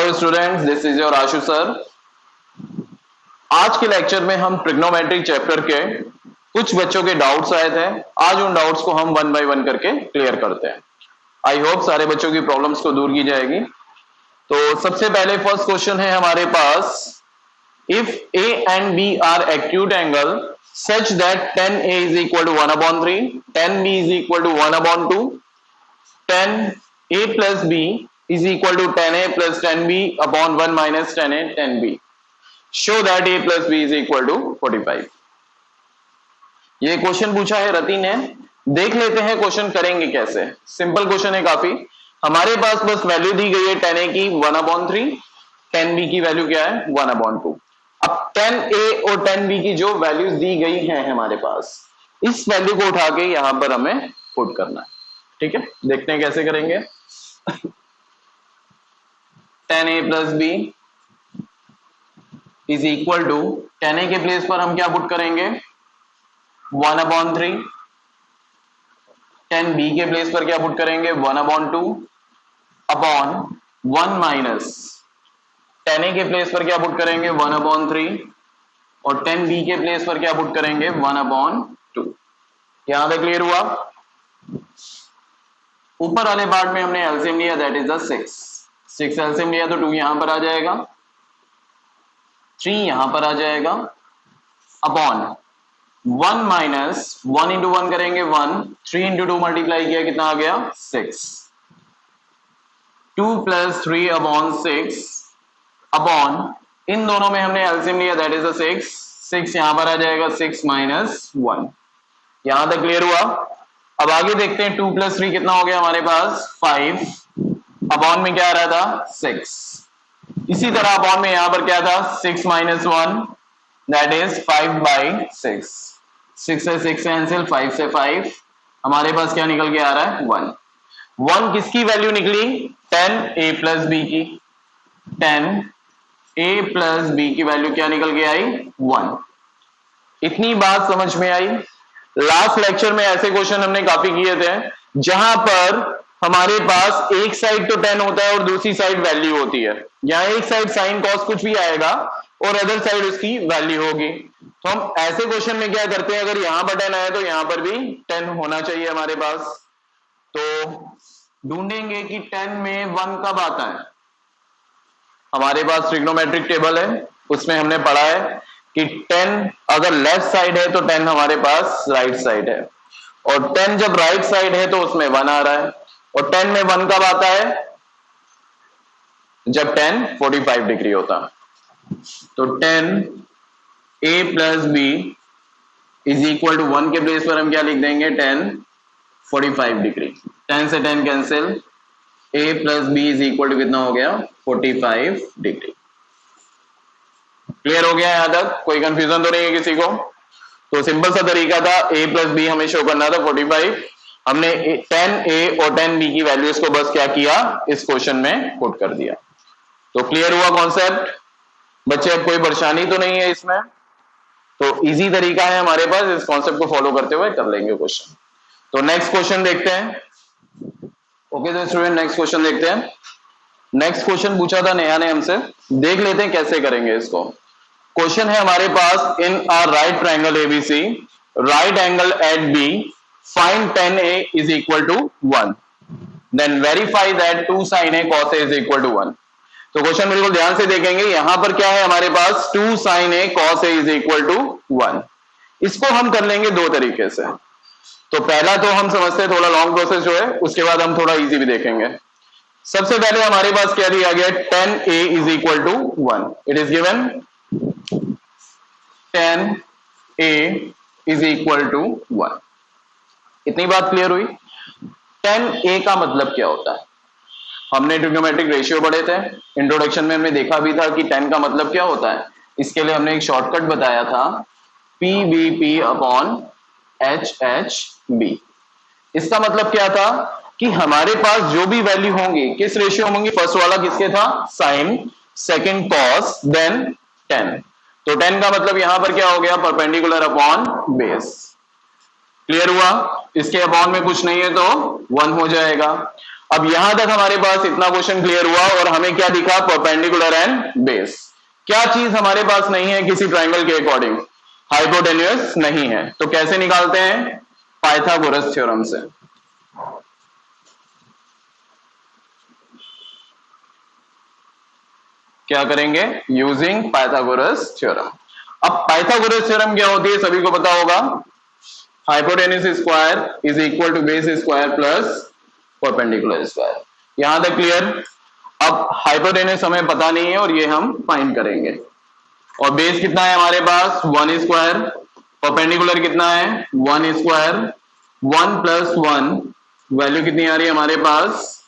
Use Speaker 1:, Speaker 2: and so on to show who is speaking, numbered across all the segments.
Speaker 1: Hello students, this is your Ashu sir. आज के lecture में हम ट्रिग्नोमेट्रिक चैप्टर के कुछ बच्चों के डाउट्स आए थे। आज उन डाउट्स को हम वन बाय वन करके क्लियर करते हैं। आई होप सारे बच्चों की प्रॉब्लम्स को दूर की जाएगी। तो सबसे पहले फर्स्ट क्वेश्चन है हमारे पास, if A and B are acute angle such that tan A is equal to 1/3, tan B is equal to 1/2, tan A plus B is equal to tan A plus tan B upon 1 minus tan A tan B. Show that A plus B is equal to 45. ये question पूछा है रति ने। देख लेते हैं question करेंगे कैसे। Simple question है काफी। हमारे पास बस वैल्यू दी गई है tan A की 1/3, tan B की वैल्यू क्या है 1/2। अब tan A और tan B की जो वैल्यूज दी गई हैं हमारे पास, इस वैल्यू को उठा के यहां पर हमें पुट करना है। ठीक है, देखते हैं कैसे करेंगे। tan A plus B is equal to, tan A के प्लेस पर हम क्या पुट करेंगे 1/3, tan B के प्लेस पर क्या पुट करेंगे 1/2 अपॉन 1 माइनस tan A के प्लेस पर क्या पुट करेंगे 1/3 और tan B के प्लेस पर क्या पुट करेंगे 1/2। यहां तक क्लियर हुआ। ऊपर वाले पार्ट में हमने एलसीएम लिया, दैट इज द 6 एलसीएम लिया तो 2 यहां पर आ जाएगा, 3 यहां पर आ जाएगा अपॉन 1 माइनस 1 इंटू 1 करेंगे 1, 3 इंटू 2 मल्टीप्लाई किया कितना आ गया 6, 2 प्लस 3 अपॉन 6 अपॉन, इन दोनों में हमने एलसीएम लिया दैट इज द 6 यहां पर आ जाएगा 6 माइनस 1। यहां तक क्लियर हुआ। अब आगे देखते हैं 2 प्लस 3 कितना हो गया हमारे पास 5 अपॉन में क्या आ रहा था 6। इसी तरह अपॉन में यहां पर क्या था 6 माइनस 1 दैट इज 5/6। 6 से 6 कैंसिल, 5 से 5, हमारे पास क्या निकल के आ रहा है 1 किसकी वैल्यू निकली tan A प्लस B की। tan A प्लस B की वैल्यू क्या निकल के आई 1। इतनी बात समझ में आई। लास्ट लेक्चर में ऐसे क्वेश्चन हमने काफी किए थे जहां पर हमारे पास एक साइड तो tan होता है और दूसरी साइड वैल्यू होती है। यहां एक साइड साइन कॉस कुछ भी आएगा और अदर साइड उसकी वैल्यू होगी। तो हम ऐसे क्वेश्चन में क्या करते हैं, अगर यहां पर tan आया तो यहां पर भी tan होना चाहिए हमारे पास। तो ढूंढेंगे कि tan में 1 कब आता है। हमारे पास ट्रिग्नोमेट्रिक टेबल है, उसमें हमने पढ़ा है कि tan अगर लेफ्ट साइड है तो tan हमारे पास राइट साइड है, और tan जब राइट साइड है तो उसमें 1 आ रहा है। और tan में 1 कब आता है जब tan 45 डिग्री होता है। तो tan A plus B is equal to 1 के प्लेस पर हम क्या लिख देंगे tan 45 डिग्री। tan से tan cancel, A plus B is equal to कितना हो गया 45 डिग्री। क्लियर हो गया यहां तक? कोई कंफ्यूजन तो नहीं है किसी को? तो सिंपल सा तरीका था, A प्लस बी हमें शो करना था 45। हमने tan A और tan B की वैल्यूज को बस क्या किया इस क्वेश्चन में पुट कर दिया। तो क्लियर हुआ कॉन्सेप्ट बच्चे? अब कोई परेशानी तो नहीं है इसमें? तो इजी तरीका है हमारे पास, इस कॉन्सेप्ट को फॉलो करते हुए कर लेंगे क्वेश्चन। तो नेक्स्ट क्वेश्चन देखते हैं। ओके तो स्टूडेंट नेक्स्ट क्वेश्चन देखते हैं। नेक्स्ट क्वेश्चन पूछा था नेहा ने हमसे, देख लेते हैं कैसे करेंगे इसको। क्वेश्चन है हमारे पास, in a right triangle ABC, right angle at B, find tan A is equal to 1, then verify that 2 sin A cos A is equal to 1। तो क्वेश्चन बिल्कुल ध्यान से देखेंगे। यहां पर क्या है हमारे पास 2 sin A cos A is equal to 1। इसको हम कर लेंगे दो तरीके से। तो पहला तो हम समझते हैं थोड़ा लॉन्ग प्रोसेस जो है, उसके बाद हम थोड़ा इजी भी देखेंगे। सबसे पहले हमारे पास क्या दिया गया tan A is equal to 1। It is given tan A is equal to 1। इतनी बात क्लियर हुई। tan A का मतलब क्या होता है? हमने ट्रिग्नोमेट्रिक रेशियो पढ़े थे, इंट्रोडक्शन में हमने देखा भी था कि tan का मतलब क्या होता है। इसके लिए हमने एक शॉर्टकट बताया था, PBP अपॉन HHB। इसका मतलब क्या था कि हमारे पास जो भी वैल्यू होंगी किस रेशियो होंगी, फर्स्ट वाला किसके था sine, second cos, then tan। तो tan का मतलब यहां पर क्या हो गया परपेंडिकुलर अपॉन बेस। क्लियर हुआ? इसके अपॉन में कुछ नहीं है तो 1 हो जाएगा। अब यहां तक हमारे पास इतना क्वेश्चन क्लियर हुआ और हमें क्या दिखा, परपेंडिकुलर एंड बेस। क्या चीज हमारे पास नहीं है किसी ट्राइंगल के अकॉर्डिंग, हाइपोटेन्यूस नहीं है, तो कैसे निकालते हैं, पाइथागोरस थ्योरम से। क्या करेंगे, यूजिंग पाइथागोरस थ्योरम। अब पाइथागोरस थ्योरम क्या होती है सभी को पता होगा, hypotenuse square is equal to base square plus perpendicular square. यहां तक क्लियर। अब हाइपोटेन्यूस हमें पता नहीं है और ये हम फाइंड करेंगे। और बेस कितना है हमारे पास, 1 स्क्वायर, परपेंडिकुलर कितना है 1 स्क्वायर, 1 प्लस 1 वैल्यू कितनी आ रही है हमारे पास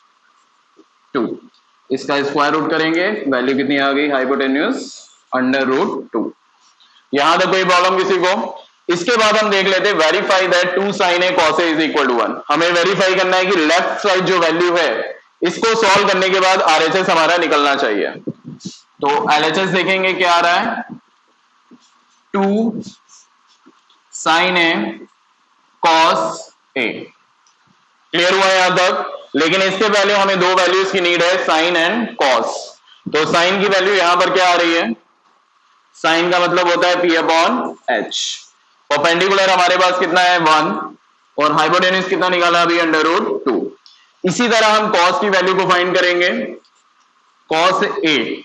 Speaker 1: 2, इसका स्क्वायर रूट करेंगे, वैल्यू कितनी आ गई हाइपोटेन्यूस √2। यहां तक कोई प्रॉब्लम किसी को। इसके बाद हम देख लेते हैं verify that 2 sin a cos a is equal to 1। हमें वेरीफाई करना है कि लेफ्ट साइड जो वैल्यू है इसको सॉल्व करने के बाद आरएचएस हमारा निकलना चाहिए। तो एलएचएस देखेंगे क्या आ रहा है, 2 sin a cos a। Clear हुआ यहां तक। लेकिन इसके पहले हमें दो वैल्यूज की नीड है, साइन एंड कॉस। तो साइन की वैल्यू यहां पर क्या आ रही है, साइन का मतलब होता है P/H। परपेंडिकुलर हमारे पास कितना है 1 और हाइपोटेन्यूस कितना निकाला अभी √2। इसी तरह हम कॉस की वैल्यू को फाइंड करेंगे, कॉस A।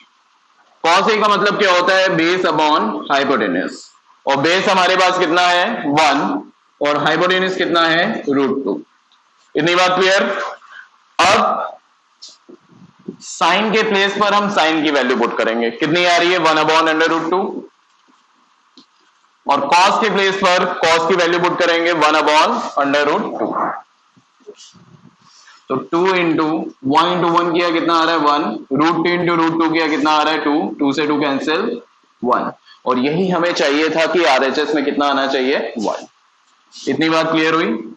Speaker 1: कॉस A का मतलब क्या होता है, बेस अपॉन हाइपोटेन्यूस। और बेस हमारे पास कितना है 1 और हाइपोटेन्यूस कितना है √2। इतनी बात क्लियर। अब साइन के प्लेस पर हम साइन की वैल्यू पुट करेंगे, कितनी आ रही है 1/√2। और कॉस के प्लेस पर कॉस की वैल्यू पुट करेंगे 1/√2। तो 2 इंटू 1 इंटू 1 किया कितना आ रहा है 1, √2 इंटू √2 किया कितना आ रहा है 2, 2 से 2 कैंसिल 1। और यही हमें चाहिए था कि आरएचएस में कितना आना चाहिए 1। इतनी बात क्लियर हुई।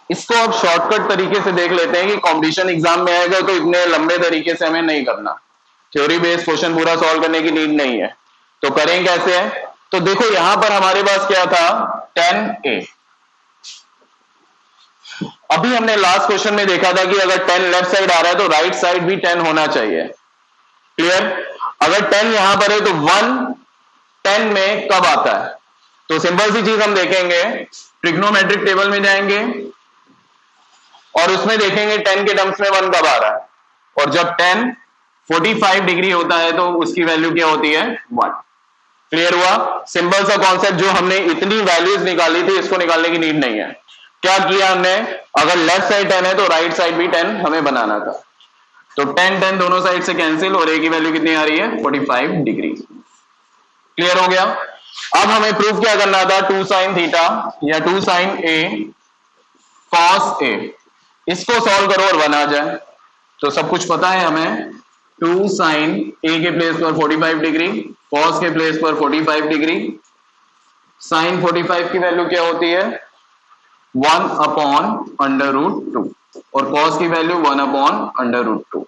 Speaker 1: इसको अब शॉर्टकट तरीके से देख लेते हैं कि कंपटीशन एग्जाम में आएगा तो इतने लंबे तरीके से हमें नहीं करना, थ्योरी बेस्ड क्वेश्चन पूरा सॉल्व करने की नीड नहीं है। तो करें कैसे है, तो देखो यहां पर हमारे पास क्या था 10a। अभी हमने लास्ट क्वेश्चन में देखा था कि अगर 10 लेफ्ट साइड आ रहा है तो राइट साइड भी 10 होना चाहिए। क्लियर। अगर 10 यहां पर है तो 1 10 में कब आता है, तो सिंपल सी चीज हम देखेंगे, ट्रिग्नोमेट्रिक टेबल में जाएंगे और उसमें देखेंगे 10 के टर्म्स में 1 कब आ रहा है। और जब 10 45 डिग्री होता है तो उसकी वैल्यू क्या होती है 1। क्लियर हुआ। सिंपल सा कॉन्सेप्ट, जो हमने इतनी वैल्यूज निकाली थी इसको निकालने की नीड नहीं है। क्या किया हमने, अगर लेफ्ट साइड 10 है तो राइट साइड भी 10 हमें बनाना था। तो 10 10 दोनों साइड से कैंसिल और a की वैल्यू कितनी आ रही है 45 डिग्री। क्लियर हो गया। अब हमें प्रूफ क्या करना था, 2 sin थीटा या 2 sin a cos a। इसको सॉल्व करो और 1 आ जाए। तो सब कुछ पता है हमें, 2 sin a के प्लेस पर 45 डिग्री, cos के प्लेस पर 45 डिग्री, sin 45 की वैल्यू क्या होती है 1/√2 और cos की वैल्यू 1/√2।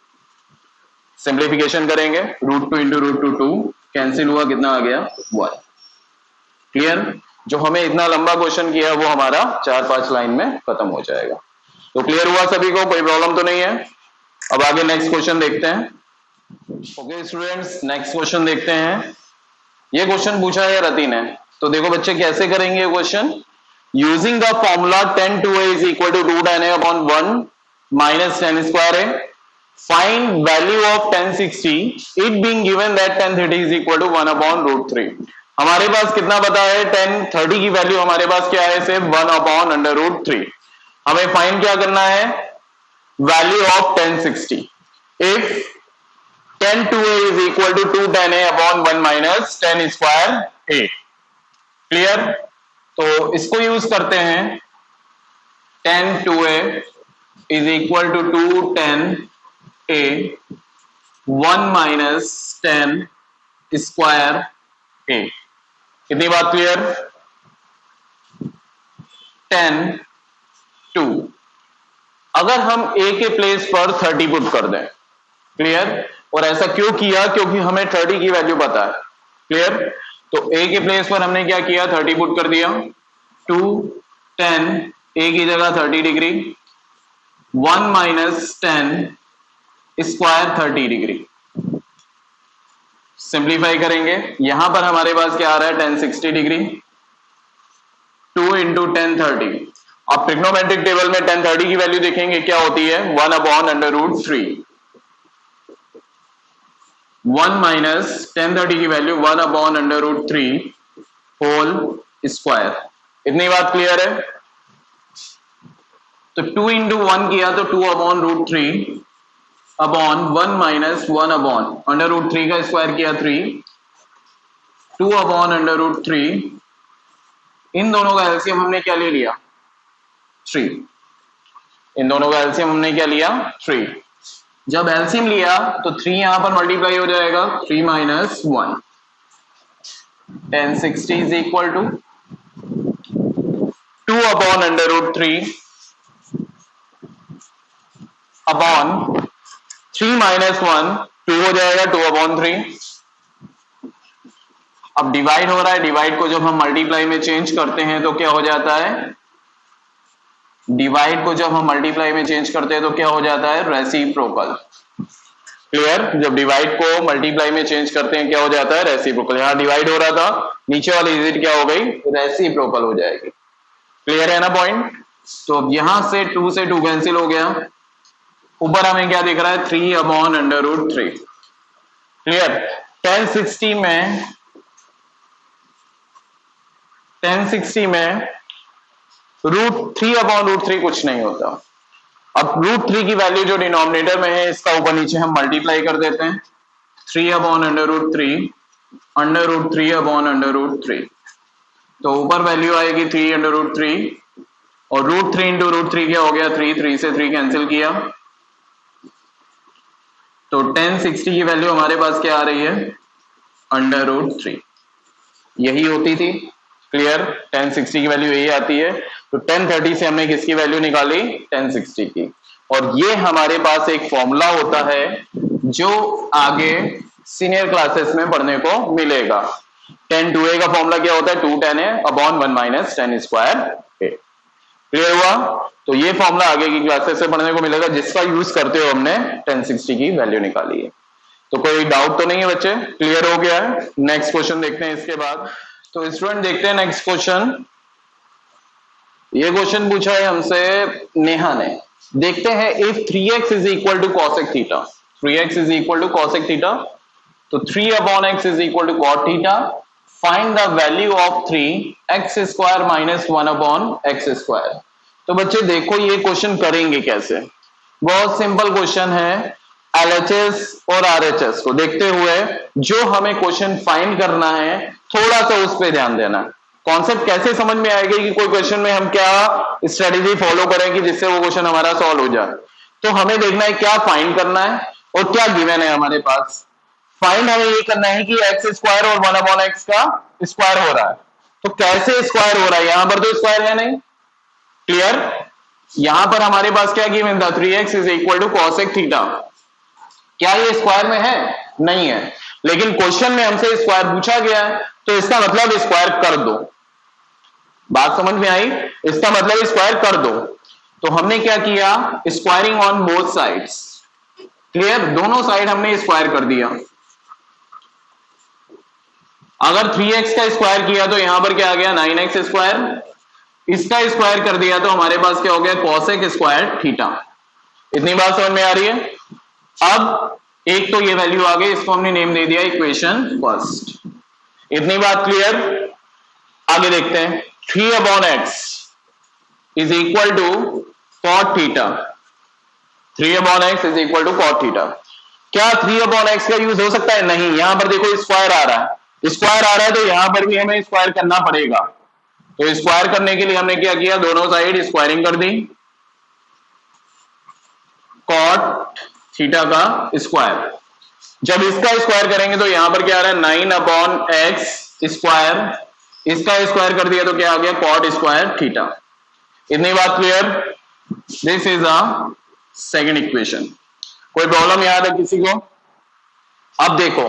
Speaker 1: सिंप्लीफिकेशन करेंगे, √2 इंटू √2 कैंसिल हुआ, कितना आ गया 1। क्लियर। जो हमें इतना लंबा क्वेश्चन किया वो हमारा 4-5 लाइन में खत्म हो जाएगा। तो क्लियर हुआ सभी को, कोई प्रॉब्लम तो नहीं है। अब आगे नेक्स्ट क्वेश्चन देखते हैं। ओके स्टूडेंट्स, नेक्स्ट क्वेश्चन देखते हैं। ये क्वेश्चन पूछा है रति ने। तो देखो बच्चे कैसे करेंगे question, using the formula 10 2a is equal to 2 tan a upon 1 minus 10 square a, find value of 1060 it being given that 1030 is equal to 1/√3। हमारे पास कितना पता है 1030 की वैल्यू हमारे पास क्या है सिर्फ 1/√3। हमें फाइंड क्या करना है, value of 1060 if 10 2a is equal to 2 tan a upon 1 minus 10 square a। Clear. तो इसको यूज करते हैं, 10 2a is equal to 2 tan a 1 minus 10 square a। कितनी बात क्लियर। 10 2, अगर हम a के प्लेस पर 30 पुट कर दें। क्लियर। और ऐसा क्यों किया, क्योंकि हमें 30 की वैल्यू पता है। क्लियर। तो a के प्लेस पर हमने क्या किया 30 पुट कर दिया, 2 10 a की जगह 30 degree 1 minus 10 square 30 degree. Simplify करेंगे, यहां पर हमारे पास क्या आ रहा है 1060 डिग्री, 2 इंटू 1030। अब ट्रिग्नोमेट्रिक टेबल में 1030 की वैल्यू देखेंगे क्या होती है 1 अपॉन अंडर रूट 3। 1 माइनस 1030 की value 1 upon under root 3 whole square. इतनी बात क्लियर है? तो 2 इंटू 1 किया तो 2 upon root 3 upon 1 minus 1 upon under root 3 का स्क्वायर किया 3, 2 अपॉन अंडर रूट 3। इन दोनों का एलसीएम हमने क्या ले लिया 3। इन दोनों का एलसीएम हमने क्या लिया 3। जब एलसीएम लिया तो 3 यहां पर मल्टीप्लाई हो जाएगा, 3 minus 1, 1060 is equal to 2 upon under root 3 upon 3 minus 1, 2 हो जाएगा 2 अपॉन 3। अब डिवाइड हो रहा है, डिवाइड को जब हम मल्टीप्लाई में चेंज करते हैं तो क्या हो जाता है, डिवाइड को जब हम मल्टीप्लाई में चेंज करते हैं तो क्या हो जाता है रेसिप्रोकल। क्लियर? जब डिवाइड को मल्टीप्लाई में चेंज करते हैं क्या हो जाता है रेसिप्रोकल। यहां डिवाइड हो रहा था, नीचे वाली डिजिट क्या हो गई रेसिप्रोकल हो जाएगी। क्लियर है ना पॉइंट? तो अब यहां से 2 से 2 कैंसिल हो गया, ऊपर हमें क्या दिख रहा है 3 अपॉन अंडर रूट 3। क्लियर? 1060 में रूट 3 अपॉन रूट 3 कुछ नहीं होता। अब रूट 3 की वैल्यू जो डिनोमिनेटर में है इसका ऊपर नीचे हम मल्टीप्लाई कर देते हैं, 3 upon under root 3 under root 3 upon under root 3। तो ऊपर वैल्यू आएगी 3 अंडर रूट 3 और रूट 3 इंटू रूट 3 क्या हो गया 3, 3 से 3 कैंसिल किया तो 1060 की वैल्यू हमारे पास क्या आ रही है अंडर रूट 3। यही होती थी। क्लियर? 1060 की वैल्यू यही आती है। तो 1030 से हमने किसकी वैल्यू निकाली 1060 की। और ये हमारे पास एक फॉर्मूला होता है जो आगे सीनियर क्लासेस में पढ़ने को मिलेगा। 10 2a का फॉर्मूला क्या होता है 2 10a upon 1 minus 10 square a। Clear हुआ? तो ये फॉर्मूला आगे की क्लासेस से पढ़ने को मिलेगा जिसका यूज करते हुए हमने 1060 की वैल्यू निकाली है। तो कोई डाउट तो नहीं है बच्चे? क्लियर हो गया है? नेक्स्ट क्वेश्चन देखते हैं इसके बाद। तो स्टूडेंट देखते हैं नेक्स्ट क्वेश्चन। ये क्वेश्चन पूछा है हमसे नेहा ने। देखते हैं if 3x is equal to cosec theta, 3x is equal to cosec theta, तो 3 अपॉन x is equal to cot theta, find the value of 3x square minus 1 upon x square. तो बच्चे देखो ये क्वेश्चन करेंगे कैसे, बहुत सिंपल क्वेश्चन है। LHS और RHS को देखते हुए जो हमें क्वेश्चन फाइंड करना है थोड़ा सा उस पर ध्यान देना। कॉन्सेप्ट कैसे समझ में आएगा कि कोई क्वेश्चन में हम क्या स्ट्रेटेजी फॉलो करें कि जिससे वो क्वेश्चन हमारा सॉल्व हो जाए। तो हमें देखना है क्या फाइंड करना है और क्या गिवन है हमारे पास। फाइंड हमें ये करना है कि एक्स स्क्वायर और 1 अपॉन एक्स का स्क्वायर हो रहा है। तो कैसे स्क्वायर हो रहा है, यहां पर तो स्क्वायर है नहीं। क्लियर? यहां पर हमारे पास क्या गिवन था 3x is equal to cosec theta. क्या ये स्क्वायर में है? नहीं है, लेकिन क्वेश्चन में हमसे स्क्वायर पूछा गया है तो इसका मतलब स्क्वायर कर दो। बात समझ में आई? इसका मतलब स्क्वायर कर दो। तो हमने क्या किया squaring on both sides. Clear? दोनों साइड हमने स्क्वायर कर दिया। अगर 3x का स्क्वायर किया तो यहां पर क्या आ गया 9x स्क्वायर, इसका स्क्वायर कर दिया तो हमारे पास क्या हो गया cosec स्क्वायर थीटा। इतनी बात समझ में आ रही है? अब एक तो ये वैल्यू आ गई, इसको हमने नेम दे दिया इक्वेशन फर्स्ट। इतनी बात क्लियर? आगे देखते हैं 3 upon x is equal to cot theta. 3 upon x is equal to cot theta. क्या 3 अपॉन एक्स का यूज हो सकता है? नहीं। यहां पर देखो स्क्वायर आ रहा है, स्क्वायर आ रहा है तो यहां पर भी हमें स्क्वायर करना पड़ेगा। तो स्क्वायर करने के लिए हमने क्या किया दोनों साइड स्क्वायरिंग कर दी, cot थीटा का स्क्वायर। जब इसका स्क्वायर करेंगे तो यहां पर क्या आ रहा है 9 अपॉन एक्स स्क्वायर, इसका स्क्वायर कर दिया तो क्या आ गया cot स्क्वायर थीटा। इतनी बात clear? This is a second equation. कोई प्रॉब्लम यहां तक किसी को? अब देखो,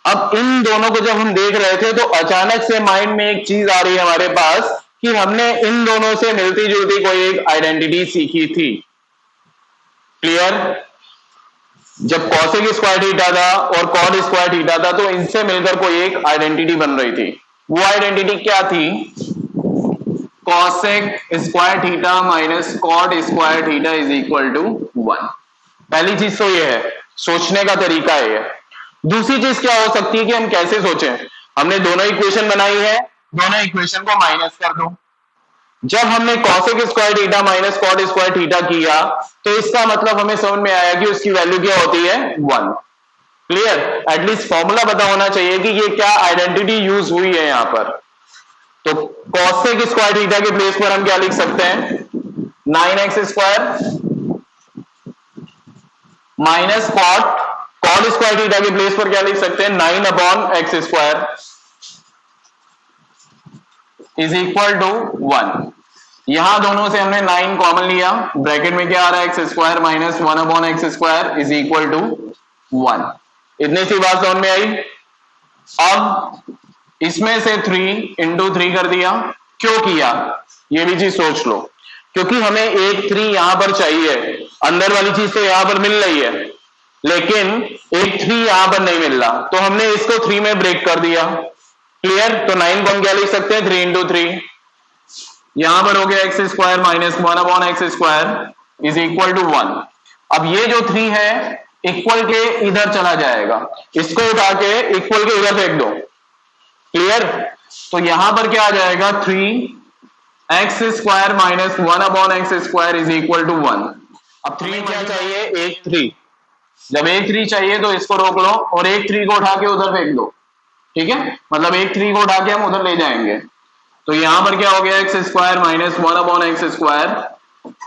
Speaker 1: अब इन दोनों को जब हम देख रहे थे तो अचानक से माइंड में एक चीज आ रही है हमारे पास कि हमने इन दोनों से मिलती जुलती कोई एक आइडेंटिटी सीखी थी। क्लियर? जब कॉसेक स्क्वायर थीटा था और कॉड स्क्वायर थीटा था तो इनसे मिलकर कोई एक आइडेंटिटी बन रही थी। वो आइडेंटिटी क्या थी? Cosec square theta minus cot square theta is equal to 1। पहली चीज तो ये है, सोचने का तरीका है। दूसरी चीज क्या हो सकती है कि हम कैसे सोचें? हमने दोनों इक्वेशन बनाई है, दोनों इक्वेशन को माइनस कर दो। जब हमने cosec square theta minus cot square theta किया तो इसका मतलब हमें समझ में आया कि उसकी वैल्यू क्या होती है? 1। क्लियर? एटलीस्ट फॉर्मूला पता होना चाहिए कि ये क्या आइडेंटिटी यूज हुई है यहां पर। तो कॉसेक स्क्वायर थीटा के प्लेस पर हम क्या लिख सकते हैं? 9x square minus cot square theta के प्लेस पर क्या लिख सकते हैं? 9 upon x square is equal to 1। यहां दोनों से हमने 9 कॉमन लिया, ब्रैकेट में क्या आ रहा है? X square minus 1 upon x square is equal to 1। इतनी सी बात समझ में आई। अब इसमें से 3 इंटू 3 कर दिया। क्यों किया ये भी चीज सोच लो, क्योंकि हमें एक 3 यहां पर चाहिए। अंदर वाली चीज तो यहां पर मिल रही है लेकिन एक 3 यहां पर नहीं मिल रहा, तो हमने इसको 3 में ब्रेक कर दिया। क्लियर? तो 9 को हम क्या लिख सकते हैं? 3 इंटू 3। यहां पर हो गया x square minus 1 upon x square is equal to 1। अब ये जो 3 है इक्वल के इधर चला जाएगा, इसको उठा के इक्वल के इधर फेंक दो। क्लियर? तो यहां पर क्या आ जाएगा? 3 x square minus 1 upon x square is equal to 1। अब 3 क्या चाहिए? एक 3। जब एक 3 चाहिए तो इसको रोक लो और एक 3 को उठा के उधर फेंक दो। ठीक है? मतलब एक 3 को उठा के हम उधर ले जाएंगे। तो यहां पर क्या हो गया? X square minus 1 upon x square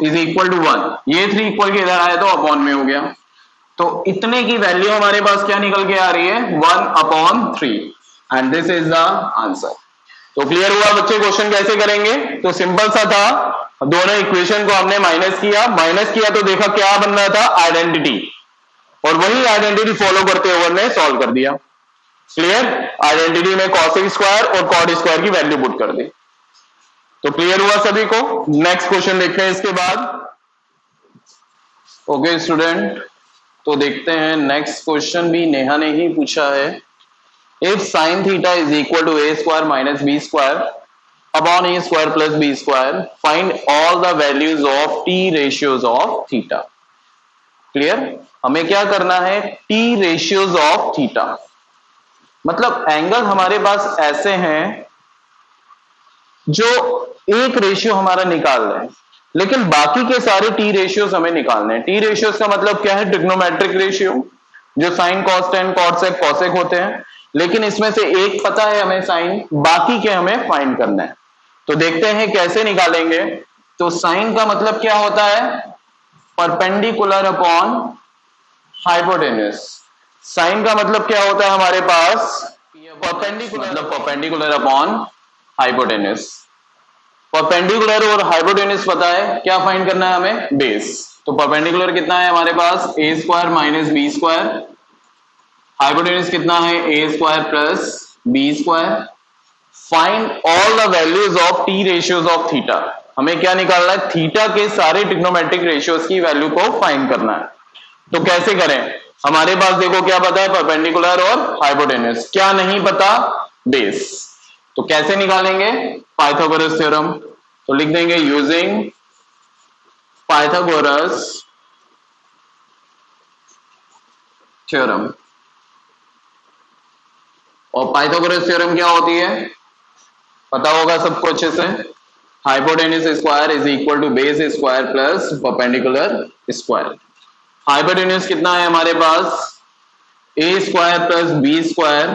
Speaker 1: is equal to 1। ये 3 इक्वल के इधर आया तो अपॉन में हो गया। तो इतने की वैल्यू हमारे पास क्या निकल के आ रही है? 1 upon 3 and this is the answer. तो क्लियर हुआ बच्चे? क्वेश्चन कैसे करेंगे? तो सिंपल सा था, दोनों इक्वेशन को हमने माइनस किया तो देखा क्या बन रहा था? आइडेंटिटी, और वही आइडेंटिटी फॉलो करते हुए हमने सॉल्व कर दिया। क्लियर? आइडेंटिटी में कॉसेक स्क्वायर और कॉड स्क्वायर की वैल्यू पुट कर दी। तो क्लियर हुआ सभी को? नेक्स्ट क्वेश्चन देखते हैं इसके बाद। ओके स्टूडेंट, तो देखते हैं नेक्स्ट क्वेश्चन भी नेहा ने ही पूछा है। If sine theta is equal to A square minus B square upon A square plus B square, find all the values of T ratios of theta. Clear? हमें क्या करना है? टी रेशियोज ऑफ थीटा, मतलब angle हमारे पास ऐसे हैं जो एक रेशियो हमारा निकाल रहे हैं, लेकिन बाकी के सारे टी रेशियोज हमें निकालने हैं। टी रेशियोज का मतलब क्या है? ट्रिग्नोमेट्रिक रेशियो, जो sine cos tan cot sec cosec होते हैं, लेकिन इसमें से एक पता है हमें साइन, बाकी के हमें फाइंड करना है। तो देखते हैं कैसे निकालेंगे। तो साइन का मतलब क्या होता है? Perpendicular upon hypotenuse. साइन का मतलब क्या होता है हमारे पास? परपेंडिकुलर, मतलब परपेंडिकुलर अपॉन हाइपोटेन्यूस। परपेंडिकुलर और हाइपोटेन्यूस पता है, क्या फाइंड करना है हमें? बेस। तो परपेंडिकुलर कितना है हमारे पास? A square minus B square. Hypotenuse कितना है? A square plus B square. Find all the values of T ratios of theta. हमें क्या निकालना है? थीटा के सारे ट्रिग्नोमेट्रिक रेशियोज की वैल्यू को फाइंड करना है। तो कैसे करें? हमारे पास देखो क्या पता है? परपेंडिकुलर और हाइपोटेन्यूस। क्या नहीं पता? बेस। तो कैसे निकालेंगे? Pythagoras theorem. तो लिख देंगे यूजिंग पाइथागोरस थ्योरम। और पाइथागोरस थ्योरम क्या होती है? पता होगा सबको अच्छे से। Hypotenuse square is equal to base square plus perpendicular square. Hypotenuse कितना है हमारे पास? A square plus B square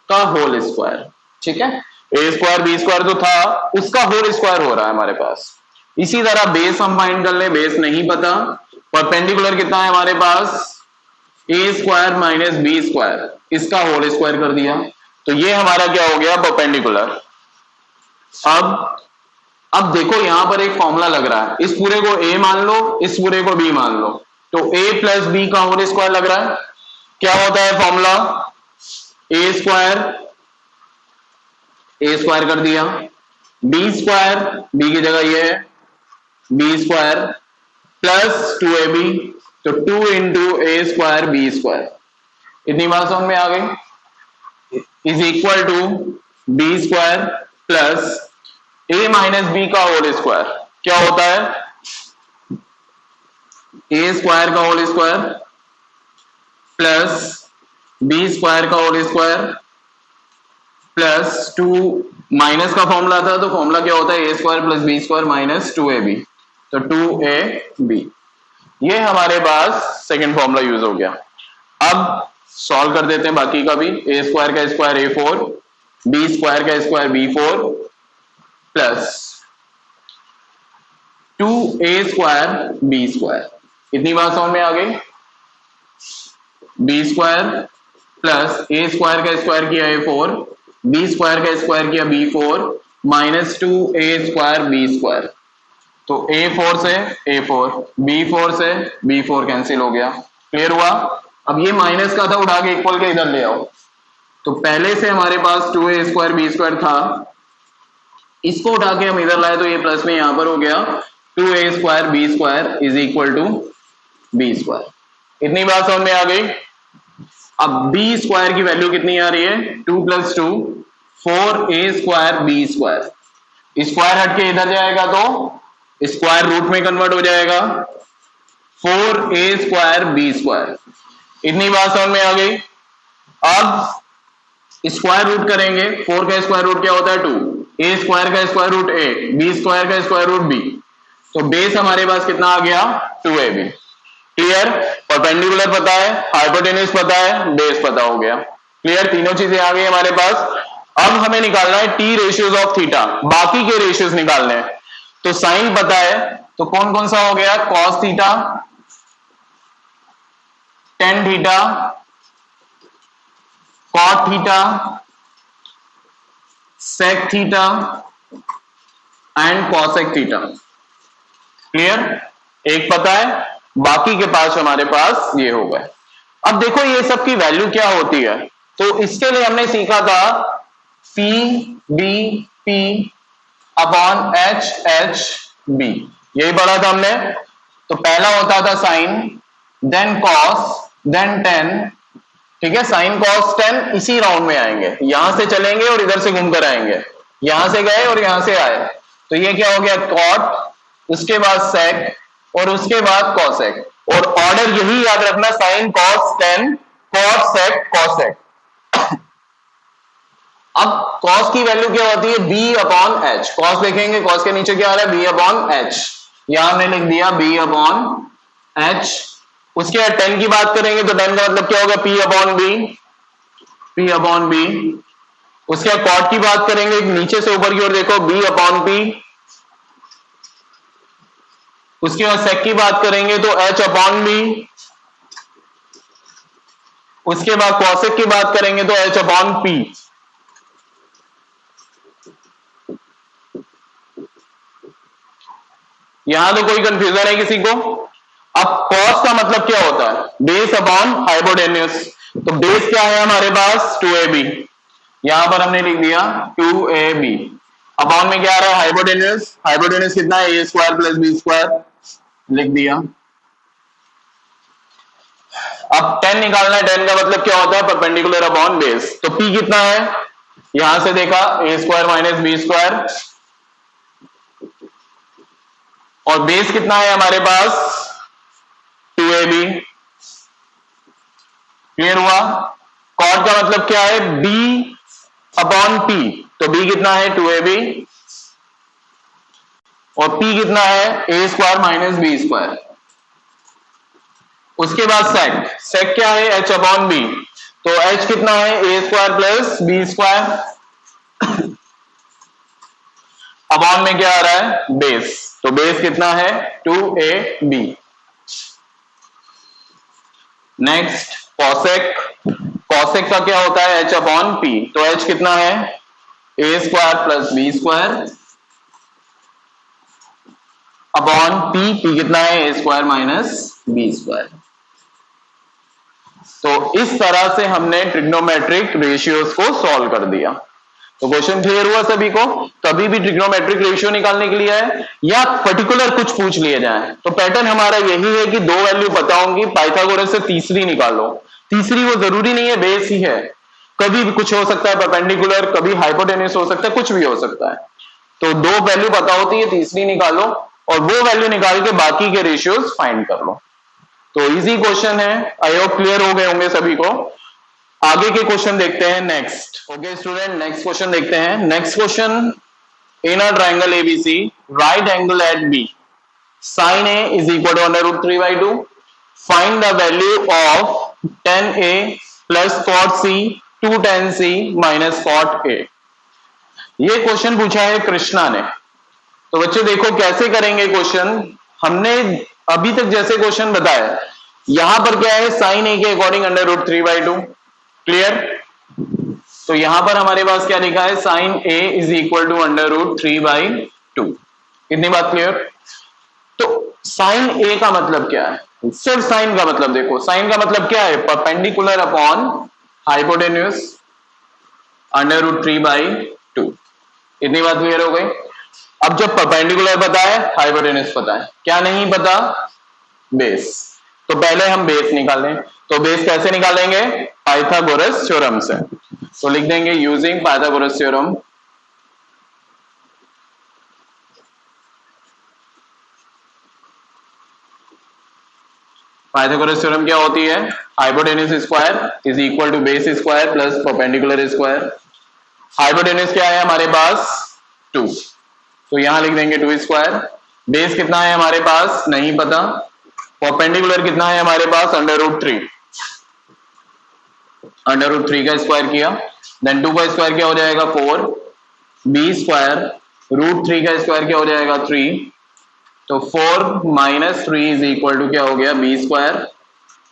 Speaker 1: का होल स्क्वायर। ठीक है? ए स्क्वायर बी स्क्वायर तो था, उसका होल स्क्वायर हो रहा है हमारे पास। इसी तरह बेस हम फाइंड कर ले, बेस नहीं पता। परपेंडिकुलर कितना है हमारे पास? A square minus B square, इसका होल स्क्वायर कर दिया। तो ये हमारा क्या हो गया? परपेंडिकुलर। अब देखो यहां पर एक फॉर्मूला लग रहा है, इस पूरे को ए मान लो, इस पूरे को बी मान लो, तो ए प्लस बी का होल स्क्वायर लग रहा है। क्या होता है फॉर्मूला? ए स्क्वायर कर दिया बी स्क्वायर, बी की जगह ये है बी स्क्वायर प्लस 2ab, तो 2 into A square B square, इतनी बात समझ में आ गई, is equal to B square plus A minus B का होल स्क्वायर, क्या होता है ए स्क्वायर का whole square plus B square का होल स्क्वायर प्लस 2, माइनस का फॉर्मूला था तो फॉर्मूला क्या होता है A square plus B square minus 2ab, तो 2ab, ये हमारे पास सेकंड फॉर्मूला यूज हो गया। अब सॉल्व कर देते हैं बाकी का भी, ए स्क्वायर का स्क्वायर a4, बी स्क्वायर का square b4 plus 2a square B square, इतनी बात समझ में आ गई, B square plus A square का स्क्वायर किया a4, बी स्क्वायर का स्क्वायर किया b4 minus 2a square B square, तो a4 से a4, b4 से b4 कैंसिल हो गया, क्लियर हुआ। अब ये माइनस का था, उठा के इक्वल के इधर ले आओ, तो पहले से हमारे पास 2a स्क्वायर बी स्क्वायर था, इसको उठा के हम इधर लाए तो ये प्लस में यहां पर हो गया 2a square B square is equal to B square, इतनी बात समझ में आ गई। अब बी स्क्वायर की वैल्यू कितनी आ रही है 2 plus 2 4a square B square, square हट के इधर जाएगा तो स्क्वायर रूट में कन्वर्ट हो जाएगा 4a स्क्वायर बी स्क्वायर, इतनी बात समझ में आ गई। अब स्क्वायर रूट करेंगे, 4 का स्क्वायर रूट क्या होता है 2, a स्क्वायर का square root a, b square का स्क्वायर रूट b, तो बेस हमारे पास कितना आ गया 2ab, क्लियर। परपेंडिकुलर पता है, हाइपोटेन्यूज पता है, बेस पता हो गया, क्लियर, तीनों चीजें आ गई हमारे पास। अब हमें निकालना है टी रेशियोज ऑफ थीटा, बाकी के रेशियोज निकालने हैं, तो साइन पता है, तो कौन कौन सा हो गया cos theta, tan theta, cot theta, sec theta and cosec theta, clear, एक पता है, बाकी के पास हमारे पास ये हो गए। अब देखो ये सब की वैल्यू क्या होती है, तो इसके लिए हमने सीखा था P B P upon H H B, यही पढ़ा था हमने। तो पहला होता था sine, then cos, then tan, ठीक है, साइन कॉस टेन इसी राउंड में आएंगे, यहां से चलेंगे और इधर से घूमकर आएंगे, यहां से गए और यहां से आए, तो ये क्या हो गया कॉट, उसके बाद सेक और उसके बाद कॉसेक, और ऑर्डर यही याद रखना sine cos tan cot sec cosec. अब कॉस की वैल्यू क्या होती है बी अपॉन एच, कॉस लिखेंगे, कॉस के नीचे क्या आ रहा है बी अपॉन एच, यहां हमने लिख दिया बी अपॉन एच। उसके बाद टेन की बात करेंगे तो टेन का मतलब क्या होगा P upon B, P upon B. उसके बाद कॉट की बात करेंगे, नीचे से ऊपर की ओर देखो बी अपॉन पी। उसके बाद सेक की बात करेंगे तो एच अपॉन बी। उसके बाद कॉसेक की बात करेंगे तो एच अपॉन पी। यहां तो कोई कंफ्यूजन है किसी को? अब कॉस का मतलब क्या होता है बेस अपॉन हाइपोटेन्यूस, तो बेस क्या है हमारे पास 2ab, यहां पर हमने लिख दिया 2ab, अपॉन में क्या आ रहा है हाइपोटेन्यूस, हाइपोटेन्यूस कितना है A square plus B square, लिख दिया। अब 10 निकालना है, 10 का मतलब क्या होता है परपेंडिकुलर अपॉन बेस, तो p कितना है यहां से देखा ए स्क्वायर माइनस बी स्क्वायर, और बेस कितना है हमारे पास 2ab, क्लियर हुआ। कॉट का मतलब क्या है b अपॉन p, तो b कितना है 2ab और p कितना है A square minus B square. उसके बाद सेक, सेक क्या है h अपॉन बी, तो h कितना है A square plus B square, upon में क्या आ रहा है बेस, तो बेस कितना है 2ab। नेक्स्ट कॉसेक, कॉसेक का क्या होता है h अपॉन p, तो h कितना है A square plus B square upon p, p कितना है A square minus B square. तो इस तरह से हमने ट्रिग्नोमेट्रिक रेशियोज को सॉल्व कर दिया। तो क्वेश्चन क्लियर हुआ सभी को? कभी भी ट्रिग्नोमेट्रिक रेशियो निकालने के लिए है या पर्टिकुलर कुछ पूछ लिए जाए तो पैटर्न हमारा यही है कि दो वैल्यू पता होंगी, पाइथागोरस से तीसरी निकालो। तीसरी वो जरूरी नहीं है, बेस ही है, कभी भी कुछ हो सकता है, परपेंडिकुलर, कभी हाइपोटेन्यूस हो सकता है, कुछ भी हो सकता है। तो दो वैल्यू पता होती है, तीसरी निकालो और वो वैल्यू निकाल के बाकी के रेशियोज फाइंड कर लो। तो इजी क्वेश्चन है, आई होप क्लियर हो गए होंगे सभी को। आगे के क्वेश्चन देखते हैं next. Okay student, next question देखते हैं। Next question, in a triangle ABC, right angle at B, sin A is equal to under root 3 by 2. Find the value of tan A plus cot C to tan C minus cot A. ये question पूछा है कृष्णा ने। तो बच्चे देखो कैसे करेंगे question. हमने अभी तक जैसे क्वेश्चन बताया, यहां पर क्या है, साइन ए के according under root 3 by 2, clear. तो यहां पर हमारे पास क्या लिखा है, sine A is equal to under root 3 by 2। इतनी बात क्लियर। तो साइन ए का मतलब क्या है, सिर्फ साइन का मतलब देखो, साइन का मतलब क्या है, perpendicular upon hypotenuse under root 3 by 2। इतनी बात क्लियर हो गई। अब जब परपेंडिकुलर पता है, हाइपोटेन्यूस पता है, क्या नहीं पता, बेस। तो पहले हम बेस निकालें। तो बेस कैसे निकालेंगे, पाइथागोरस थ्योरम से। तो लिख देंगे using Pythagoras theorem. Pythagoras theorem क्या होती है, hypotenuse square is equal to base square plus perpendicular square. Hypotenuse क्या है हमारे पास, 2, तो यहां लिख देंगे 2 स्क्वायर। बेस कितना है हमारे पास, नहीं पता। परपेंडिकुलर कितना है हमारे पास, अंडर रूट 3। अंडर रूट 3 का स्क्वायर किया, देन 2 का स्क्वायर क्या हो जाएगा, 4। बी स्क्वायर रूट 3 का स्क्वायर क्या हो जाएगा, 3। तो 4 माइनस 3 इज इक्वल टू क्या हो गया, बी स्क्वायर।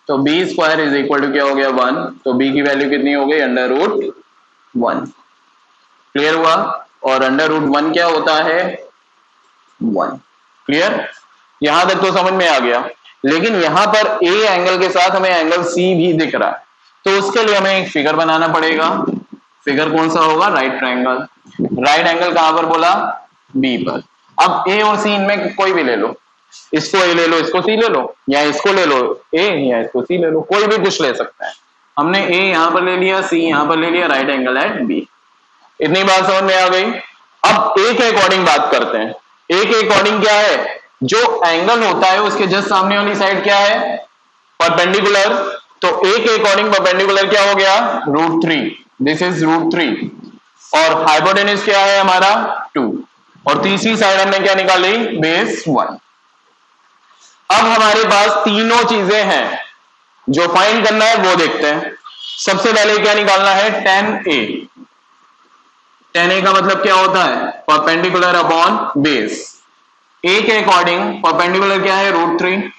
Speaker 1: तो B square is equal to क्या हो गया, 1। तो बी की वैल्यू कितनी हो गई, अंडर रूट 1। क्लियर हुआ। और अंडर रूट 1 क्या होता है, 1। क्लियर, यहां तक तो समझ में आ गया। लेकिन यहां पर ए एंगल के साथ हमें एंगल सी भी दिख रहा है, तो उसके लिए हमें एक फिगर बनाना पड़ेगा। फिगर कौन सा होगा, राइट ट्रायंगल। राइट एंगल कहां पर बोला, बी पर। अब ए और सी इनमें कोई भी ले लो, इसको ए ले लो, इसको सी ले लो, या इसको ले लो ए या इसको सी ले लो, कोई भी कुछ ले सकता है। हमने ए यहां पर ले लिया, सी यहां पर ले लिया, राइट एंगल एट बी। इतनी बात समझ में आ गई। अब ए के अकॉर्डिंग बात करते हैं। ए के अकॉर्डिंग क्या है, जो एंगल होता है उसके जस्ट सामने वाली साइड क्या है, परपेंडिकुलर। तो ए के अकॉर्डिंग परपेंडिकुलर क्या हो गया, रूट 3, दिस इज रूट 3। और हाइपोटेन्यूस क्या है हमारा, 2। और तीसरी साइड हमने क्या निकाली, बेस 1। अब हमारे पास तीनों चीजें हैं, जो फाइंड करना है वो देखते हैं। सबसे पहले क्या निकालना है, tan A। tan A का मतलब क्या होता है, परपेंडिकुलर अपॉन बेस। ए के अकॉर्डिंग परपेंडिकुलर क्या है, रूट 3।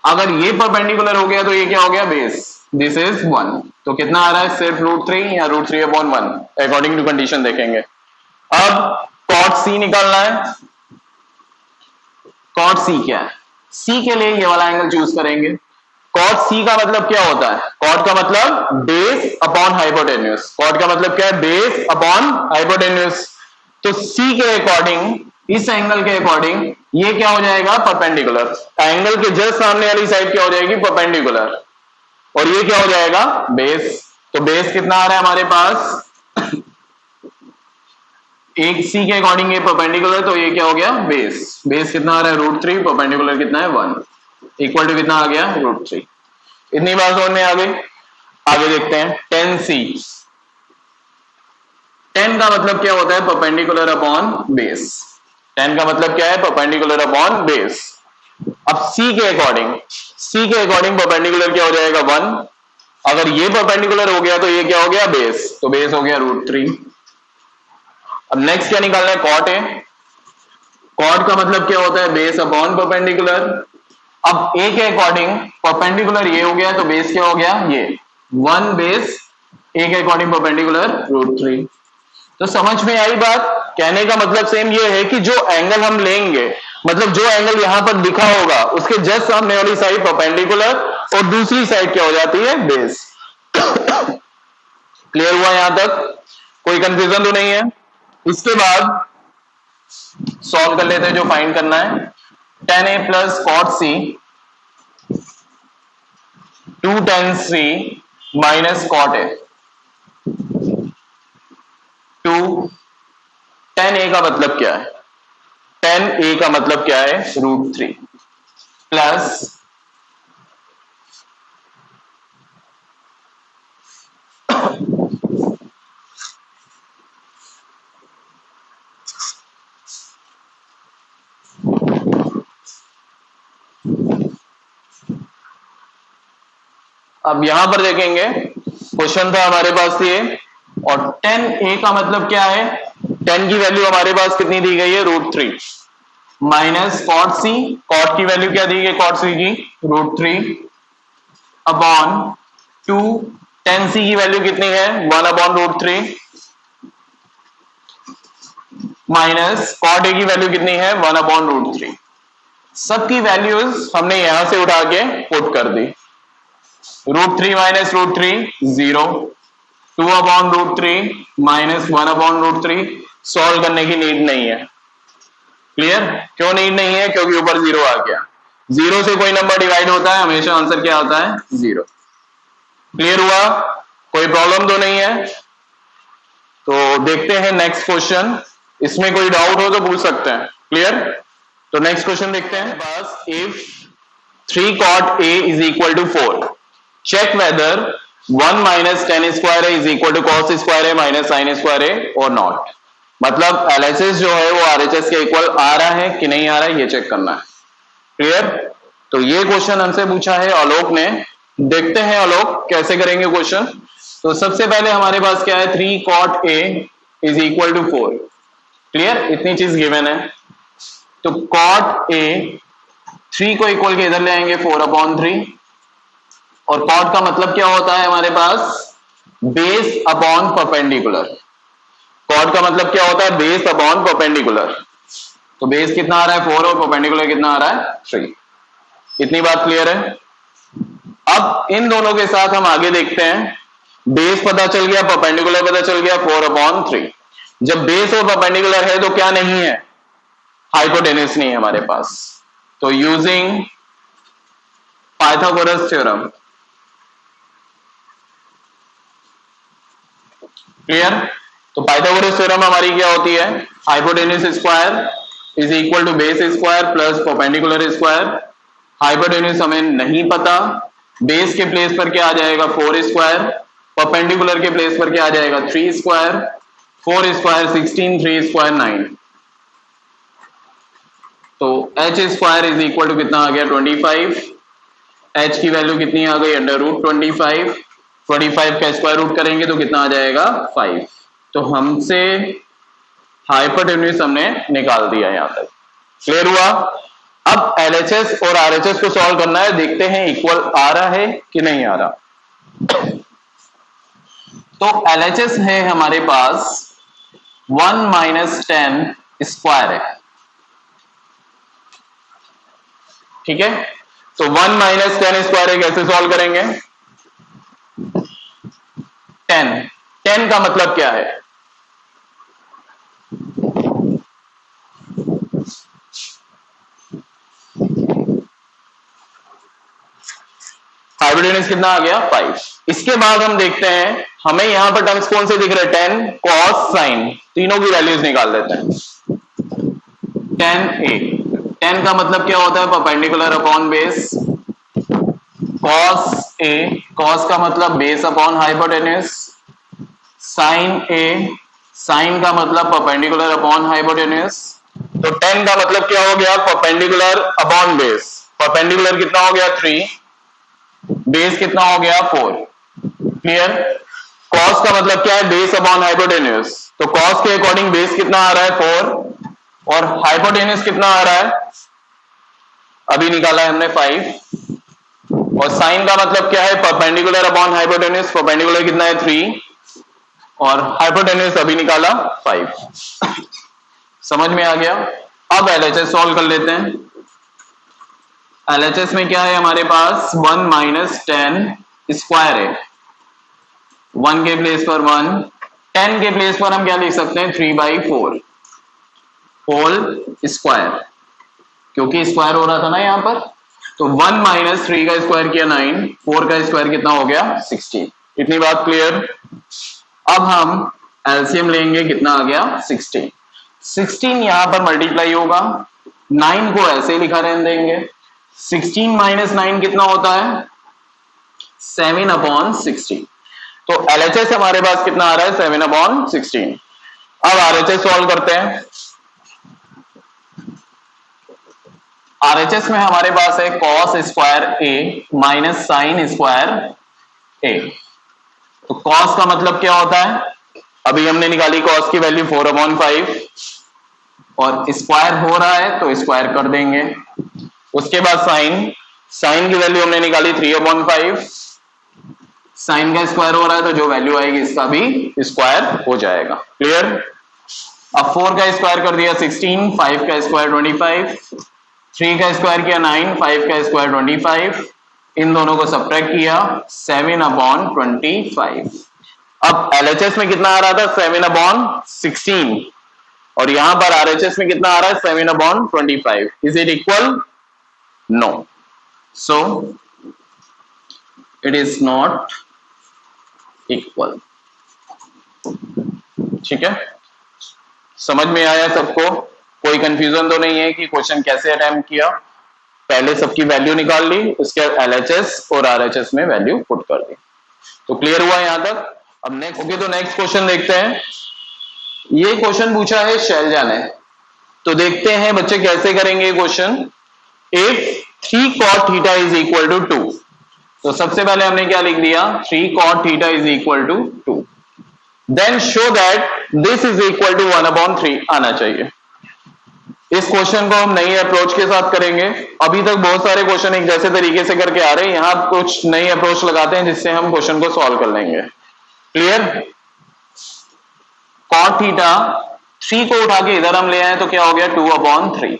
Speaker 1: अगर ये परपेंडिकुलर हो गया तो ये क्या हो गया, बेस, दिस इज 1। तो कितना आ रहा है, सिर्फ रूट 3 या root 3 upon 1, according to condition देखेंगे। अब cot C निकालना है। cot C क्या है, C के लिए ये वाला एंगल चूज करेंगे। cot C का मतलब क्या होता है, cot का मतलब बेस अपॉन हाइपोटेन्यूस। cot का मतलब क्या है, बेस अपॉन हाइपोटेन्यूस। तो C के अकॉर्डिंग, इस एंगल के अकॉर्डिंग ये क्या हो जाएगा, परपेंडिकुलर। एंगल के जस्ट सामने वाली साइड क्या हो जाएगी, परपेंडिकुलर। और ये क्या हो जाएगा, बेस। तो बेस कितना आ रहा है हमारे पास, एक सी के अकॉर्डिंग ये परपेंडिकुलर, तो ये क्या हो गया, बेस। बेस कितना आ रहा है, रूट 3, परपेंडिकुलर कितना है, 1, इक्वल टू कितना आ गया, रूट 3। इतनी बात समझ में आ गई। आगे देखते हैं tan C। tan का मतलब क्या होता है, परपेंडिकुलर अपॉन बेस। tan का मतलब क्या है, परपेंडिकुलर अपॉन बेस। अब C के अकॉर्डिंग परपेंडिकुलर क्या हो जाएगा, 1। अगर ये परपेंडिकुलर हो गया तो ये क्या हो गया, बेस। तो बेस हो गया रूट 3। अब नेक्स्ट क्या निकालना है, cot A। cot का मतलब क्या होता है, बेस अपॉन परपेंडिकुलर। अब A के अकॉर्डिंग परपेंडिकुलर ये हो गया, तो बेस क्या हो गया, ये 1 बेस, A के अकॉर्डिंग परपेंडिकुलर रूट 3। तो समझ में आई बात। कहने का मतलब सेम ये है कि जो एंगल हम लेंगे, मतलब जो एंगल यहां पर दिखा होगा उसके जस्ट सामने वाली साइड परपेंडिकुलर और दूसरी साइड क्या हो जाती है, बेस। क्लियर हुआ यहां तक, कोई कंफ्यूजन तो नहीं है? इसके बाद सॉल्व कर लेते हैं जो फाइंड करना है। tan a plus cot c 2 tan c minus cot a 2 tan a का मतलब क्या है? tan a का मतलब क्या है? √3 प्लस अब यहां पर देखेंगे क्वेश्चन था हमारे पास ये, और tan a का मतलब क्या है? tan की वैल्यू हमारे पास कितनी दी गई है? √3 माइनस cot c, cot की वैल्यू क्या दी गई? cot c की √3 अपॉन 2 tan c की वैल्यू कितनी है? 1/√3 माइनस cot a की वैल्यू कितनी है? 1/√3। सबकी वैल्यूज हमने यहां से उठा के पुट कर दी। √3 माइनस √3 0, 2/√3 माइनस 1/√3। सॉल्व करने की नीड नहीं है। क्लियर? क्यों नीड नहीं है? क्योंकि ऊपर 0 आ गया। 0 से कोई नंबर डिवाइड होता है हमेशा आंसर क्या आता है? 0। क्लियर हुआ? कोई प्रॉब्लम तो नहीं है? तो देखते हैं नेक्स्ट क्वेश्चन। इसमें कोई डाउट हो तो पूछ सकते हैं। क्लियर? तो नेक्स्ट क्वेश्चन देखते हैं। बस if 3 cot a is equal to 4, check whether 1 minus tan square a is equal to cos square a minus sin square a or not। मतलब LHS जो है वो RHS के इक्वल आ रहा है कि नहीं आ रहा है, ये चेक करना है। क्लियर? तो ये क्वेश्चन हमसे पूछा है आलोक ने। देखते हैं आलोक कैसे करेंगे क्वेश्चन। तो सबसे पहले हमारे पास क्या है? 3 cot a is equal to 4। Clear? इतनी चीज गिवन है। तो cot a 3 को इक्वल के इधर ले आएंगे 4/3, और cot का मतलब क्या होता है हमारे पास? Base upon perpendicular. cot का मतलब क्या होता है? Base upon perpendicular. तो बेस कितना आ रहा है? 4, और परपेंडिकुलर कितना आ रहा है? 3। इतनी बात क्लियर है? अब इन दोनों के साथ हम आगे देखते हैं। बेस पता चल गया, परपेंडिकुलर पता चल गया, 4/3। जब बेस और परपेंडिकुलर है तो क्या नहीं है? हाइपोटेन्यूस नहीं है हमारे पास। तो यूजिंग पाइथागोरस थ्योरम, क्लियर? तो पाइथागोरस थ्योरम हमारी क्या होती है? Hypotenuse square is equal to base square plus perpendicular square. Hypotenuse हमें नहीं पता, बेस के प्लेस पर क्या आ जाएगा? 4 स्क्वायर, परपेंडिकुलर के प्लेस पर क्या आ जाएगा? 3 स्क्वायर, 4 स्क्वायर 16, 3 स्क्वायर 9। तो h square is equal to कितना आ गया? 25। h की वैल्यू कितनी आ गई? √25। 25 का स्क्वायर रूट करेंगे तो कितना आ जाएगा? 5। तो हमसे हाइपोटेन्यूस हमने निकाल दिया यहां तक। क्लियर हुआ? अब LHS और RHS को सॉल्व करना है। देखते हैं इक्वल आ रहा है कि नहीं आ रहा। तो LHS है हमारे पास 1 माइनस 10 स्क्वायर है। ठीक है? तो 1 माइनस 10 स्क्वायर है, कैसे सॉल्व करेंगे? 10 का मतलब क्या है? हाइपोटेन्यूस कितना आ गया? 5। इसके बाद हम देखते हैं हमें यहां पर टर्म्स कौन से दिख रहे हैं? 10 cos sin, तीनों की वैल्यूज निकाल लेते हैं। 10 का मतलब क्या होता है? Perpendicular upon base. cos a, cos का मतलब base upon hypotenuse. sin a, sin का मतलब परपेंडिकुलर अपॉन हाइपोटेन्यूस। तो 10 का मतलब क्या हो गया? Perpendicular upon base. परपेंडिकुलर कितना हो गया? 3, बेस कितना हो गया? 4। क्लियर? cos का मतलब क्या है? Base upon hypotenuse. तो cos के अकॉर्डिंग बेस कितना आ रहा है? 4, और हाइपोटेन्यूस कितना आ रहा है? अभी निकाला है हमने 5। और साइन का मतलब क्या है? Perpendicular upon hypotenuse. परपेंडिकुलर कितना है? 3, और हाइपोटेन्यूस अभी निकाला 5। समझ में आ गया? अब LHS सॉल्व कर लेते हैं। LHS में क्या है हमारे पास? 1 माइनस 10 स्क्वायर है। 1 के प्लेस पर 1, 10 के प्लेस पर हम क्या लिख सकते हैं 3/4 होल स्क्वायर, क्योंकि स्क्वायर हो रहा था ना यहां पर। तो 1 माइनस 3 का स्क्वायर किया 9, 4 का स्क्वायर कितना हो गया 16। इतनी बात क्लियर। अब हम एलसीएम लेंगे, कितना आ गया 16। 16 यहां पर मल्टीप्लाई होगा, 9 को ऐसे ही लिखा रहने देंगे। 16 माइनस 9 कितना होता है 7/16। तो एलएचएस हमारे पास कितना आ रहा है 7/16। अब आरएचएस सॉल्व करते हैं। आरएचएस में हमारे पास है कॉस स्क्वायर ए माइनस साइन स्क्वायर ए। तो कॉस का मतलब क्या होता है, अभी हमने निकाली कॉस की वैल्यू 4/5 और स्क्वायर हो रहा है तो स्क्वायर कर देंगे। उसके बाद साइन, साइन की वैल्यू हमने निकाली 3/5, साइन का स्क्वायर हो रहा है तो जो वैल्यू आएगी इसका भी स्क्वायर हो जाएगा। क्लियर। अब 4 का स्क्वायर कर दिया 16, 5 का स्क्वायर 25, 3 का स्क्वायर किया 9, 5 का स्क्वायर 25, इन दोनों को सब्ट्रैक्ट किया 7/25। अब एलएचएस में कितना आ रहा था 7/16 और यहां पर आरएचएस में कितना आ रहा है 7/25। Is it equal? No, so it is not equal. ठीक है, समझ में आया सबको? कोई कंफ्यूजन तो नहीं है कि क्वेश्चन कैसे अटेम्प्ट किया? पहले सबकी वैल्यू निकाल ली, उसके बाद एलएचएस और आरएचएस में वैल्यू पुट कर दी। तो क्लियर हुआ यहां तक? अब नेक्स्ट, ओके, तो नेक्स्ट क्वेश्चन देखते हैं। ये क्वेश्चन पूछा है शैलजा ने, तो देखते हैं बच्चे कैसे करेंगे question. If 3 cot theta is equal to 2, तो सबसे पहले हमने क्या लिख दिया 3 cot theta is equal to 2, then show that this is equal to 1/3 आना चाहिए। इस क्वेश्चन को हम नई अप्रोच के साथ करेंगे। अभी तक बहुत सारे क्वेश्चन एक जैसे तरीके से करके आ रहे हैं, यहां कुछ नई अप्रोच लगाते हैं जिससे हम क्वेश्चन को सॉल्व कर लेंगे। क्लियर। cot थीटा 3 को उठा के इधर हम ले आए तो क्या हो गया 2/3।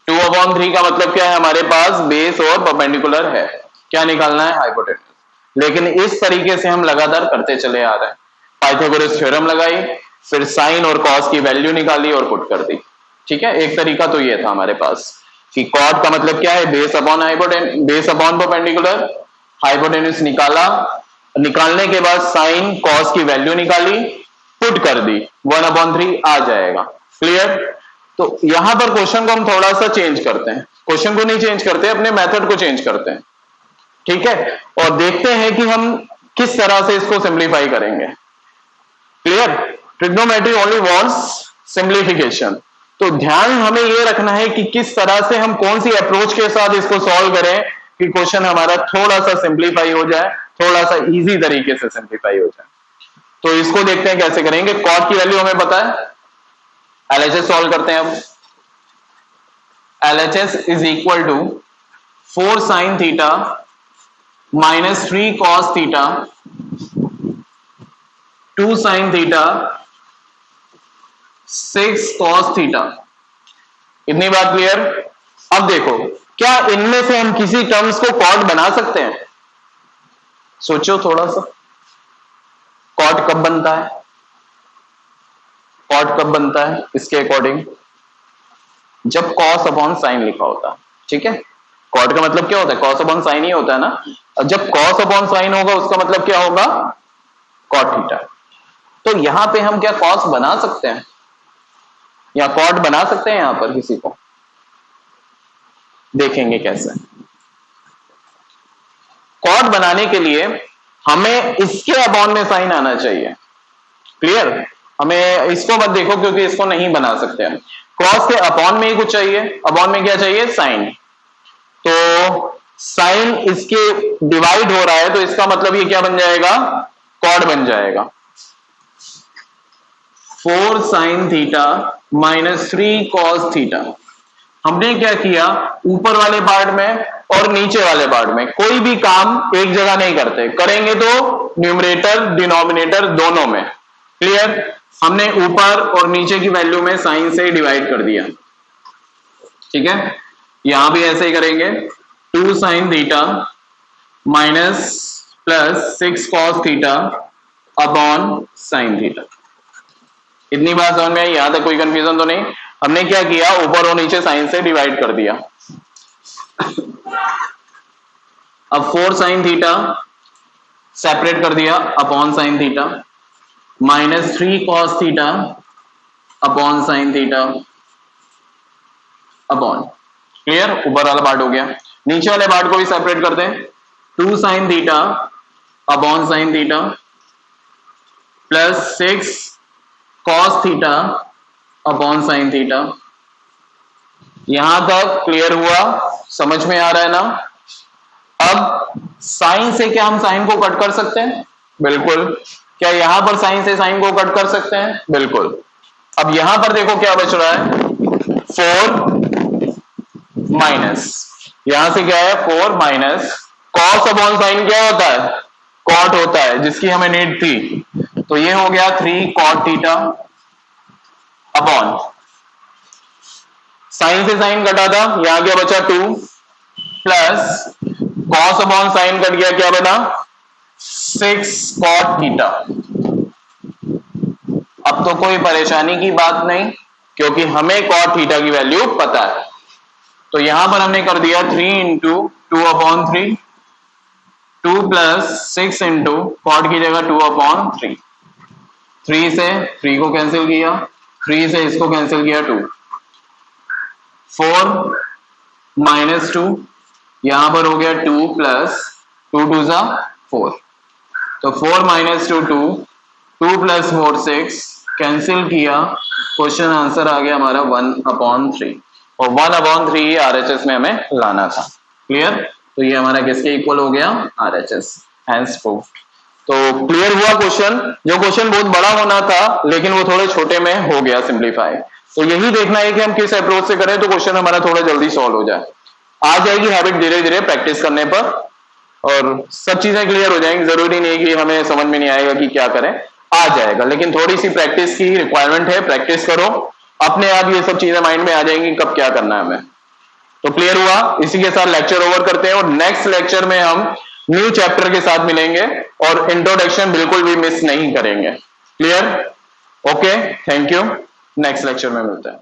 Speaker 1: 2/3 का मतलब क्या है, हमारे पास बेस और परपेंडिकुलर है, क्या निकालना है हाइपोटेन्यूज। लेकिन इस तरीके से हम लगातार करते चले आ रहे हैं। पाइथागोरस थ्योरम लगाई, फिर साइन और कॉस की वैल्यू निकाली और पुट कर दी। ठीक है, एक तरीका तो ये था हमारे पास कि कॉट का मतलब क्या है base upon base upon perpendicular, hypotenuse निकाला, निकालने के बाद साइन कॉस की वैल्यू निकाली, पुट कर दी, 1/3 आ जाएगा। क्लियर। तो यहां पर क्वेश्चन को हम थोड़ा सा चेंज करते हैं, क्वेश्चन को नहीं चेंज करते, अपने मेथड को चेंज करते हैं। ठीक है, और देखते हैं कि हम किस तरह से इसको सिंप्लीफाई करेंगे। Clear. Trigonometry only wants simplification. तो ध्यान हमें यह रखना है कि किस तरह से हम कौन सी अप्रोच के साथ इसको सॉल्व करें कि क्वेश्चन हमारा थोड़ा सा सिंप्लीफाई हो जाए, थोड़ा सा इजी तरीके से सिंप्लीफाई हो जाए। तो इसको देखते हैं कैसे करेंगे। कॉट की वैल्यू हमें पता है, एलएचएस सॉल्व करते हैं। अब LHS is equal to 4 sin theta minus 3 cos theta 2 sin theta 6 cos theta. इतनी बात क्लियर। अब देखो, क्या इनमें से हम किसी टर्म्स को कॉट बना सकते हैं? सोचो थोड़ा सा, कॉट कब बनता है, कॉट कब बनता है इसके अकॉर्डिंग, जब कॉस अपॉन साइन लिखा होता है। ठीक है, कॉट का मतलब क्या होता है, कॉस अपॉन साइन ही होता है ना। और जब कॉस अपॉन साइन होगा उसका मतलब क्या होगा, कॉट थीटा। तो यहां पे हम क्या कॉस बना सकते हैं या कॉट बना सकते हैं? यहां पर किसी को देखेंगे कैसे। कॉट बनाने के लिए हमें इसके अपॉन में साइन आना चाहिए। क्लियर। हमें इसको मत देखो क्योंकि इसको नहीं बना सकते हम। कॉस के अपॉन में ही कुछ चाहिए, अपॉन में क्या चाहिए, साइन। तो साइन इसके डिवाइड हो रहा है तो इसका मतलब ये क्या बन जाएगा, कॉट बन जाएगा। 4 sin theta minus 3 cos theta. हमने क्या किया, ऊपर वाले पार्ट में और नीचे वाले पार्ट में कोई भी काम एक जगह नहीं करते, करेंगे तो न्यूमरेटर डिनोमिनेटर दोनों में। क्लियर। हमने ऊपर और नीचे की वैल्यू में साइन से डिवाइड कर दिया। ठीक है, यहां भी ऐसे ही करेंगे। 2 sin theta minus plus 6 cos theta upon sine theta. इतनी बात समझ में आई? यहां तक कोई कंफ्यूजन तो नहीं? हमने क्या किया, ऊपर और नीचे साइन से डिवाइड कर दिया। अब 4 साइन थीटा सेपरेट कर दिया upon sine theta, minus 3 cos theta upon sine theta upon, clear? ऊपर वाला पार्ट हो गया। नीचे वाले पार्ट को भी सेपरेट कर दें, 2 sine theta upon sine theta plus 6 cos theta upon sine theta. यहां तक क्लियर हुआ? समझ में आ रहा है ना? अब साइन से क्या हम साइन को कट कर सकते हैं? बिल्कुल। क्या यहां पर साइन से साइन को कट कर सकते हैं? बिल्कुल। अब यहां पर देखो क्या बच रहा है, 4 माइनस, यहां से क्या है 4 माइनस कॉस अपॉन साइन क्या होता है? कॉट होता है, जिसकी हमें नीड थी। तो ये हो गया 3 कॉट थीटा अपॉन, साइन से साइन कटा था, यहां क्या बचा 2 plus cos upon sine cut गया, क्या बना 6 कॉट थीटा। अब तो कोई परेशानी की बात नहीं, क्योंकि हमें कॉट थीटा की वैल्यू पता है। तो यहां पर हमने कर दिया 3 into 2 upon 3, 2 plus 6 into cot की जगह 2 अपॉन 3, 3 से 3 को कैंसिल किया, 3 से इसको कैंसिल किया 2, 4 माइनस 2, यहां पर हो गया 2 प्लस 2 2 जा 4, तो 4 माइनस 2 2, 2 प्लस 4 6, कैंसिल किया, क्वेश्चन आंसर आ गया हमारा 1 अपॉन 3, और 1 अपॉन 3 RHS में हमें लाना था। क्लियर? तो ये हमारा किसके इक्वल हो गया? RHS, hence proved. तो क्लियर हुआ क्वेश्चन? जो क्वेश्चन बहुत बड़ा होना था, लेकिन वो थोड़े छोटे में हो गया सिंप्लीफाई। तो यही देखना है कि हम किस अप्रोच से करें तो क्वेश्चन हमारा थोड़ा जल्दी सॉल्व हो जाए। आ जाएगी हैबिट धीरे धीरे प्रैक्टिस करने पर, और सब चीजें क्लियर हो जाएंगी। जरूरी नहीं कि हमें समझ में नहीं आएगा कि क्या करें, आ जाएगा, लेकिन थोड़ी सी प्रैक्टिस की रिक्वायरमेंट है। प्रैक्टिस करो, अपने आप ये सब चीजें माइंड में आ जाएंगी कब क्या करना है हमें। तो क्लियर हुआ? इसी के साथ लेक्चर ओवर करते हैं, और नेक्स्ट लेक्चर में हम न्यू चैप्टर के साथ मिलेंगे, और इंट्रोडक्शन बिल्कुल भी मिस नहीं करेंगे। Clear? Okay, thank you. Next lecture में मिलते हैं।